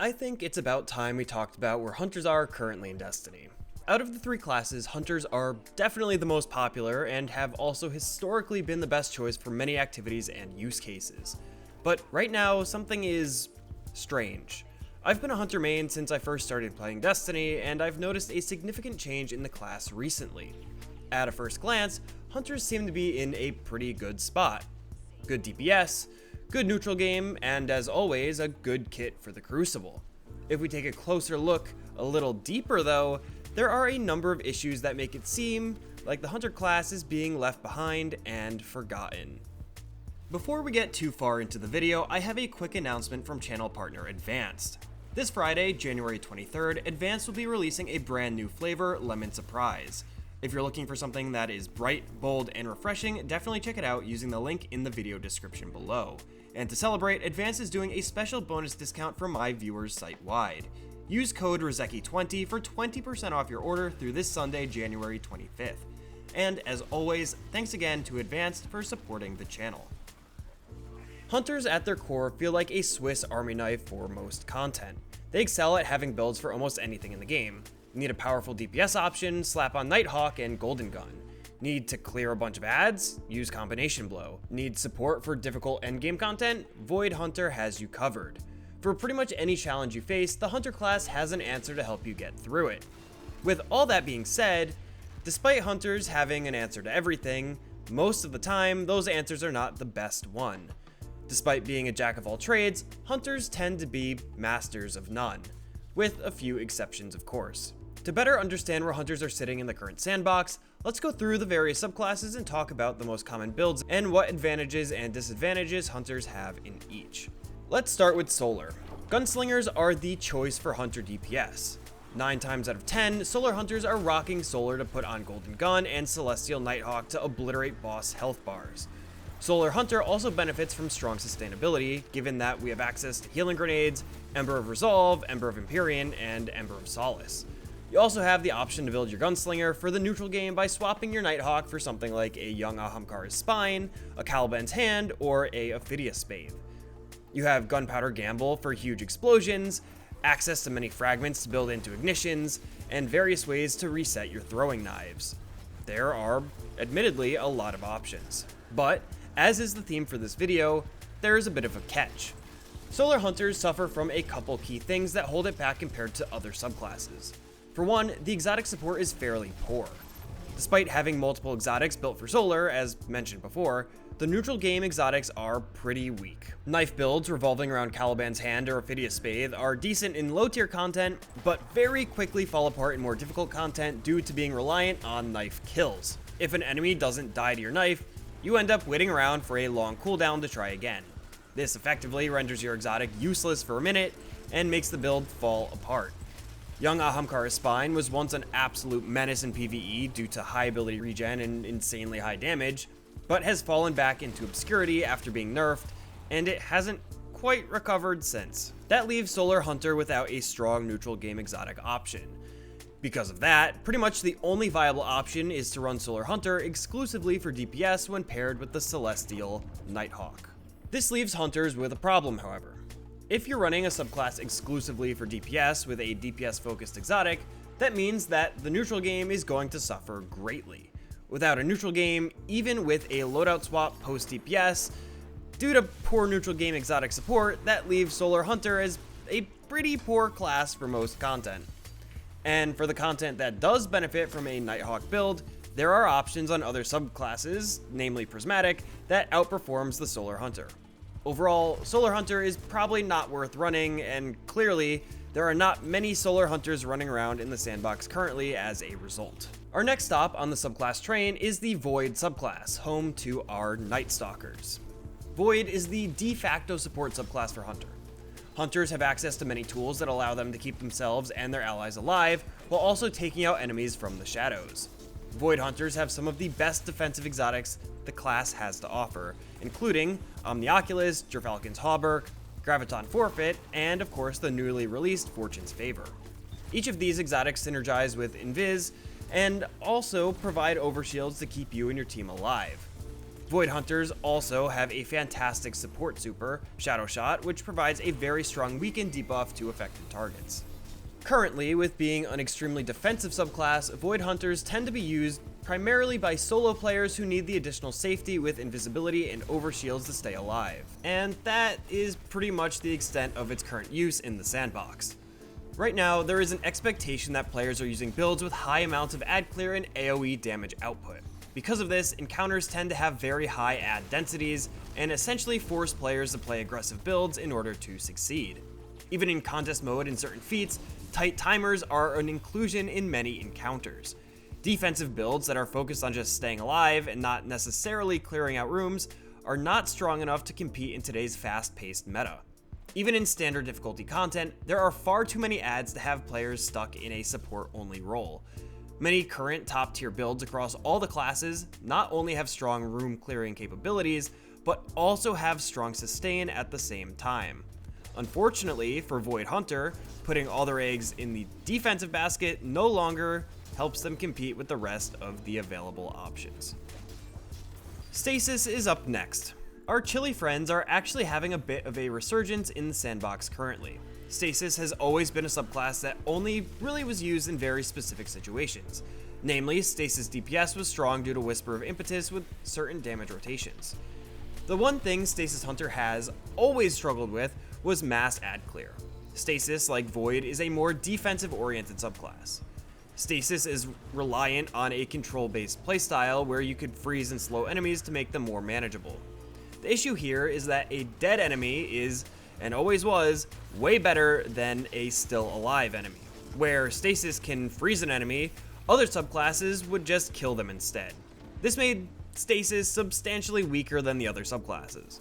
I think it's about time we talked about where hunters are currently in Destiny. Out of the three classes, hunters are definitely the most popular and have also historically been the best choice for many activities and use cases. But right now, something is strange. I've been a hunter main since I first started playing Destiny, and I've noticed a significant change in the class recently. At a first glance, hunters seem to be in a pretty good spot. Good DPS, good neutral game, and as always, a good kit for the Crucible. If we take a closer look a little deeper though, there are a number of issues that make it seem like the hunter class is being left behind and forgotten. Before we get too far into the video, I have a quick announcement from channel partner Advanced. This Friday, January 23rd, Advanced will be releasing a brand new flavor, Lemon Surprise. If you're looking for something that is bright, bold, and refreshing, definitely check it out using the link in the video description below. And to celebrate, Advanced is doing a special bonus discount for my viewers site-wide. Use code RZECKI20 for 20% off your order through this Sunday, January 25th. And as always, thanks again to Advanced for supporting the channel. Hunters at their core feel like a Swiss Army knife for most content. They excel at having builds for almost anything in the game. Need a powerful DPS option? Slap on Nighthawk and Golden Gun. Need to clear a bunch of ads? Use Combination Blow. Need support for difficult endgame content? Void Hunter has you covered. For pretty much any challenge you face, the Hunter class has an answer to help you get through it. With all that being said, despite Hunters having an answer to everything, most of the time, those answers are not the best one. Despite being a jack of all trades, Hunters tend to be masters of none, with a few exceptions of course. To better understand where hunters are sitting in the current sandbox, let's go through the various subclasses and talk about the most common builds and what advantages and disadvantages hunters have in each. Let's start with Solar. Gunslingers are the choice for hunter DPS. 9 times out of 10, Solar hunters are rocking Solar to put on Golden Gun and Celestial Nighthawk to obliterate boss health bars. Solar Hunter also benefits from strong sustainability, given that we have access to Healing Grenades, Ember of Resolve, Ember of Empyrean, and Ember of Solace. You also have the option to build your Gunslinger for the neutral game by swapping your Nighthawk for something like a Young Ahamkar's Spine, a Caliban's Hand, or a Ophidius Spathe. You have Gunpowder Gamble for huge explosions, access to many fragments to build into ignitions, and various ways to reset your throwing knives. There are, admittedly, a lot of options. But, as is the theme for this video, there is a bit of a catch. Solar Hunters suffer from a couple key things that hold it back compared to other subclasses. For one, the exotic support is fairly poor. Despite having multiple exotics built for Solar, as mentioned before, the neutral game exotics are pretty weak. Knife builds revolving around Caliban's Hand or Ophidius Spathe are decent in low tier content, but very quickly fall apart in more difficult content due to being reliant on knife kills. If an enemy doesn't die to your knife, you end up waiting around for a long cooldown to try again. This effectively renders your exotic useless for a minute and makes the build fall apart. Young Ahamkar's Spine was once an absolute menace in PvE due to high ability regen and insanely high damage, but has fallen back into obscurity after being nerfed, and it hasn't quite recovered since. That leaves Solar Hunter without a strong neutral game exotic option. Because of that, pretty much the only viable option is to run Solar Hunter exclusively for DPS when paired with the Celestial Nighthawk. This leaves hunters with a problem, however. If you're running a subclass exclusively for DPS with a DPS-focused exotic, that means that the neutral game is going to suffer greatly. Without a neutral game, even with a loadout swap post-DPS, due to poor neutral game exotic support, that leaves Solar Hunter as a pretty poor class for most content. And for the content that does benefit from a Nighthawk build, there are options on other subclasses, namely Prismatic, that outperforms the Solar Hunter. Overall, Solar Hunter is probably not worth running, and clearly, there are not many Solar Hunters running around in the sandbox currently as a result. Our next stop on the subclass train is the Void subclass, home to our Night Stalkers. Void is the de facto support subclass for Hunter. Hunters have access to many tools that allow them to keep themselves and their allies alive, while also taking out enemies from the shadows. Void Hunters have some of the best defensive exotics the class has to offer, including Omnioculus, Gerfalcon's Hauberk, Graviton Forfeit, and of course the newly released Fortune's Favor. Each of these exotics synergize with Invis, and also provide overshields to keep you and your team alive. Void Hunters also have a fantastic support super, Shadow Shot, which provides a very strong weaken debuff to affected targets. Currently, with being an extremely defensive subclass, Void Hunters tend to be used primarily by solo players who need the additional safety with invisibility and overshields to stay alive. And that is pretty much the extent of its current use in the sandbox. Right now, there is an expectation that players are using builds with high amounts of ad clear and AoE damage output. Because of this, encounters tend to have very high ad densities and essentially force players to play aggressive builds in order to succeed. Even in contest mode and certain feats, tight timers are an inclusion in many encounters. Defensive builds that are focused on just staying alive and not necessarily clearing out rooms are not strong enough to compete in today's fast-paced meta. Even in standard difficulty content, there are far too many ads to have players stuck in a support-only role. Many current top-tier builds across all the classes not only have strong room clearing capabilities, but also have strong sustain at the same time. Unfortunately for Void Hunter, putting all their eggs in the defensive basket no longer helps them compete with the rest of the available options. Stasis is up next. Our chilly friends are actually having a bit of a resurgence in the sandbox currently. Stasis has always been a subclass that only really was used in very specific situations. Namely, Stasis DPS was strong due to Whisper of Impetus with certain damage rotations. The one thing Stasis Hunter has always struggled with was mass ad clear. Stasis, like Void, is a more defensive-oriented subclass. Stasis is reliant on a control-based playstyle where you could freeze and slow enemies to make them more manageable. The issue here is that a dead enemy is, and always was, way better than a still alive enemy. Where Stasis can freeze an enemy, other subclasses would just kill them instead. This made Stasis substantially weaker than the other subclasses.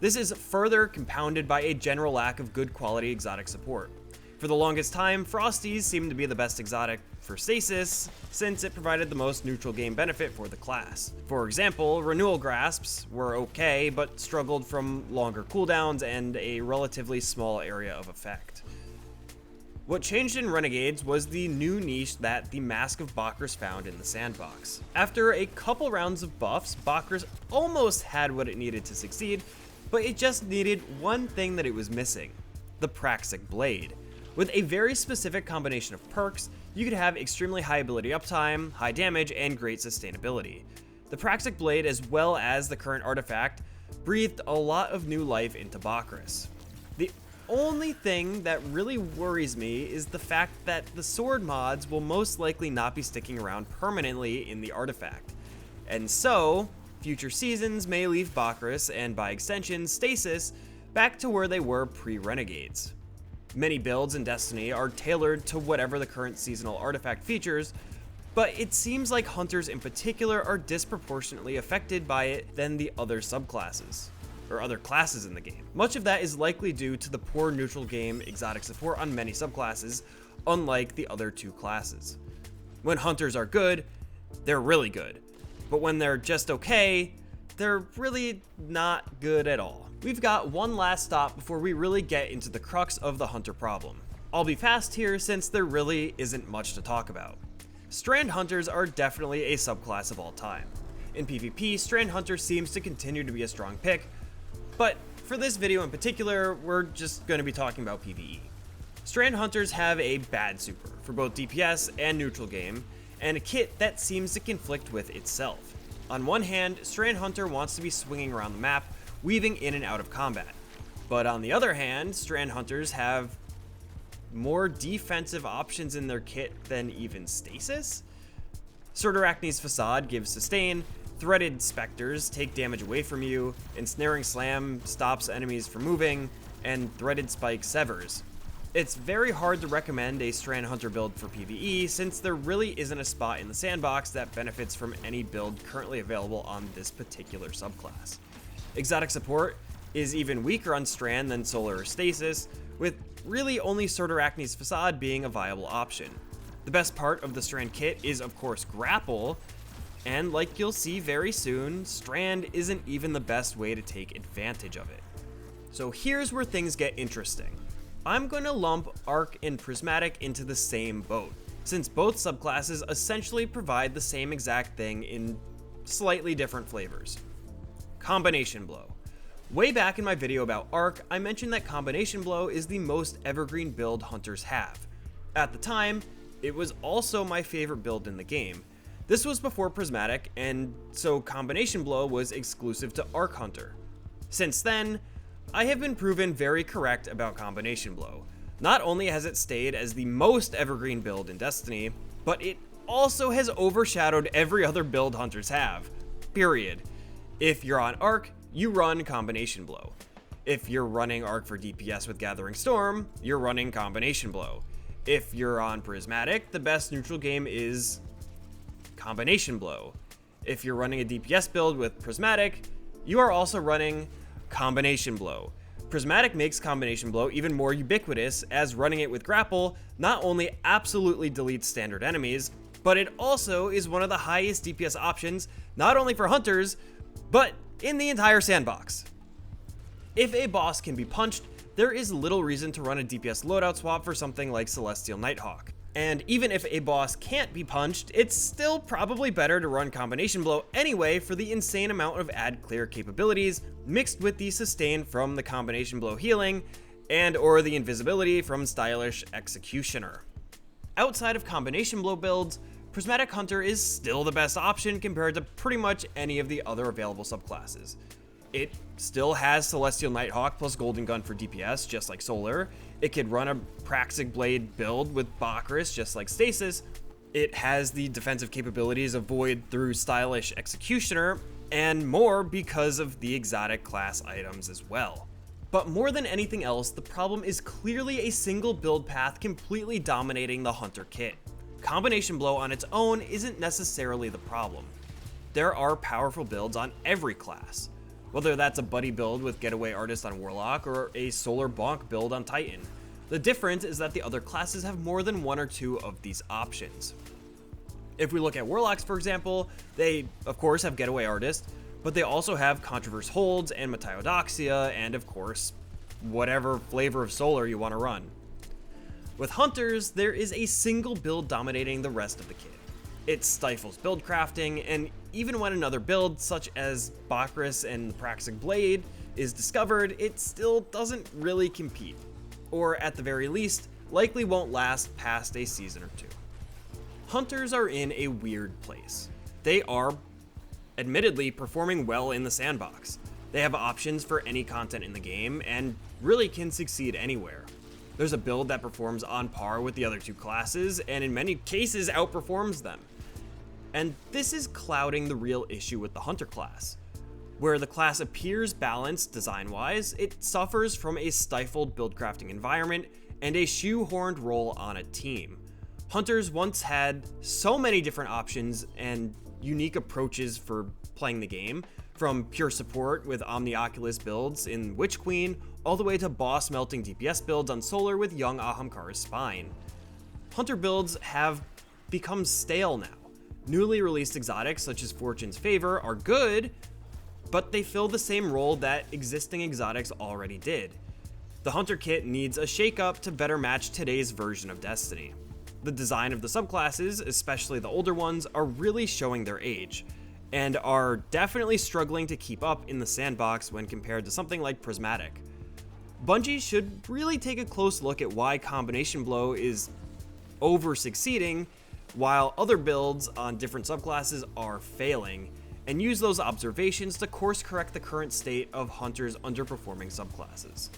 This is further compounded by a general lack of good quality exotic support. For the longest time, Frosties seemed to be the best exotic for Stasis, since it provided the most neutral game benefit for the class. For example, Renewal Grasps were okay, but struggled from longer cooldowns and a relatively small area of effect. What changed in Renegades was the new niche that the Mask of Bakris found in the sandbox. After a couple rounds of buffs, Bakris almost had what it needed to succeed, but it just needed one thing that it was missing: the Praxic Blade. With a very specific combination of perks, you could have extremely high ability uptime, high damage, and great sustainability. The Praxic Blade, as well as the current artifact, breathed a lot of new life into Bakris. The only thing that really worries me is the fact that the sword mods will most likely not be sticking around permanently in the artifact. And so, future seasons may leave Bakris, and by extension Stasis, back to where they were pre-Renegades. Many builds in Destiny are tailored to whatever the current seasonal artifact features, but it seems like Hunters in particular are disproportionately affected by it than the other subclasses, or other classes in the game. Much of that is likely due to the poor neutral game exotic support on many subclasses, unlike the other two classes. When Hunters are good, they're really good, but when they're just okay, they're really not good at all. We've got one last stop before we really get into the crux of the Hunter problem. I'll be fast here since there really isn't much to talk about. Strand Hunters are definitely a subclass of all time. In PvP, Strand Hunter seems to continue to be a strong pick, but for this video in particular, we're just going to be talking about PvE. Strand Hunters have a bad super for both DPS and neutral game, and a kit that seems to conflict with itself. On one hand, Strand Hunter wants to be swinging around the map, weaving in and out of combat. But on the other hand, Strand Hunters have more defensive options in their kit than even Stasis. Sword Arachne's Facade gives sustain, Threaded Specters take damage away from you, Ensnaring Slam stops enemies from moving, and Threaded Spike severs. It's very hard to recommend a Strand Hunter build for PvE since there really isn't a spot in the sandbox that benefits from any build currently available on this particular subclass. Exotic support is even weaker on Strand than Solar or Stasis, with really only Sword Arachne's Facade being a viable option. The best part of the Strand kit is of course Grapple, and like you'll see very soon, Strand isn't even the best way to take advantage of it. So here's where things get interesting. I'm going to lump Arc and Prismatic into the same boat, since both subclasses essentially provide the same exact thing in slightly different flavors. Combination Blow. Way back in my video about Arc, I mentioned that Combination Blow is the most evergreen build hunters have. At the time, it was also my favorite build in the game. This was before Prismatic, and so Combination Blow was exclusive to Arc Hunter. Since then, I have been proven very correct about Combination Blow. Not only has it stayed as the most evergreen build in Destiny, but it also has overshadowed every other build hunters have. Period. If you're on Arc, you run Combination Blow. If you're running Arc for DPS with Gathering Storm, you're running Combination Blow. If you're on Prismatic, the best neutral game is Combination Blow. If you're running a DPS build with Prismatic, you are also running Combination Blow. Prismatic makes Combination Blow even more ubiquitous, as running it with Grapple not only absolutely deletes standard enemies, but it also is one of the highest DPS options, not only for hunters, but in the entire sandbox. If a boss can be punched, there is little reason to run a DPS loadout swap for something like Celestial Nighthawk. And even if a boss can't be punched, it's still probably better to run Combination Blow anyway for the insane amount of add clear capabilities mixed with the sustain from the Combination Blow healing and or the invisibility from Stylish Executioner. Outside of Combination Blow builds, Prismatic Hunter is still the best option compared to pretty much any of the other available subclasses. It still has Celestial Nighthawk plus Golden Gun for DPS, just like Solar. It could run a Praxic Blade build with Bakris, just like Stasis. It has the defensive capabilities of Void through Stylish Executioner, and more because of the exotic class items as well. But more than anything else, the problem is clearly a single build path completely dominating the Hunter kit. Combination Blow on its own isn't necessarily the problem. There are powerful builds on every class. Whether that's a buddy build with Getaway Artist on Warlock or a Solar Bonk build on Titan. The difference is that the other classes have more than one or two of these options. If we look at Warlocks, for example, they of course have Getaway Artist, but they also have Controverse Holds and Metiodoxia, and of course, whatever flavor of Solar you want to run. With Hunters, there is a single build dominating the rest of the kit. It stifles build crafting, and even when another build, such as Bakris and the Praxic Blade, is discovered, it still doesn't really compete. Or at the very least, likely won't last past a season or two. Hunters are in a weird place. They are, admittedly, performing well in the sandbox. They have options for any content in the game, and really can succeed anywhere. There's a build that performs on par with the other two classes, and in many cases outperforms them. And this is clouding the real issue with the Hunter class. Where the class appears balanced design-wise, it suffers from a stifled build crafting environment and a shoehorned role on a team. Hunters once had so many different options and unique approaches for playing the game, from pure support with Omnioculus builds in Witch Queen, all the way to boss melting DPS builds on Solar with young Ahamkara's Spine. Hunter builds have become stale now. Newly released exotics such as Fortune's Favor are good, but they fill the same role that existing exotics already did. The Hunter kit needs a shakeup to better match today's version of Destiny. The design of the subclasses, especially the older ones, are really showing their age, and are definitely struggling to keep up in the sandbox when compared to something like Prismatic. Bungie should really take a close look at why Combination Blow is over-succeeding, while other builds on different subclasses are failing, and use those observations to course correct the current state of Hunter's underperforming subclasses.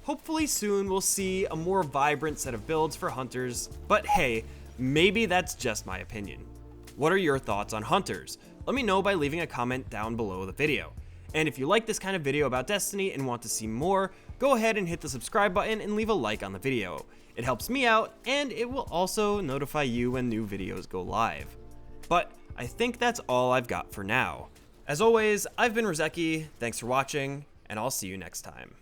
Hopefully soon we'll see a more vibrant set of builds for Hunters, but hey, maybe that's just my opinion. What are your thoughts on Hunters? Let me know by leaving a comment down below the video. And if you like this kind of video about Destiny and want to see more, go ahead and hit the subscribe button and leave a like on the video. It helps me out, and it will also notify you when new videos go live. But I think that's all I've got for now. As always, I've been Rizeki, thanks for watching, and I'll see you next time.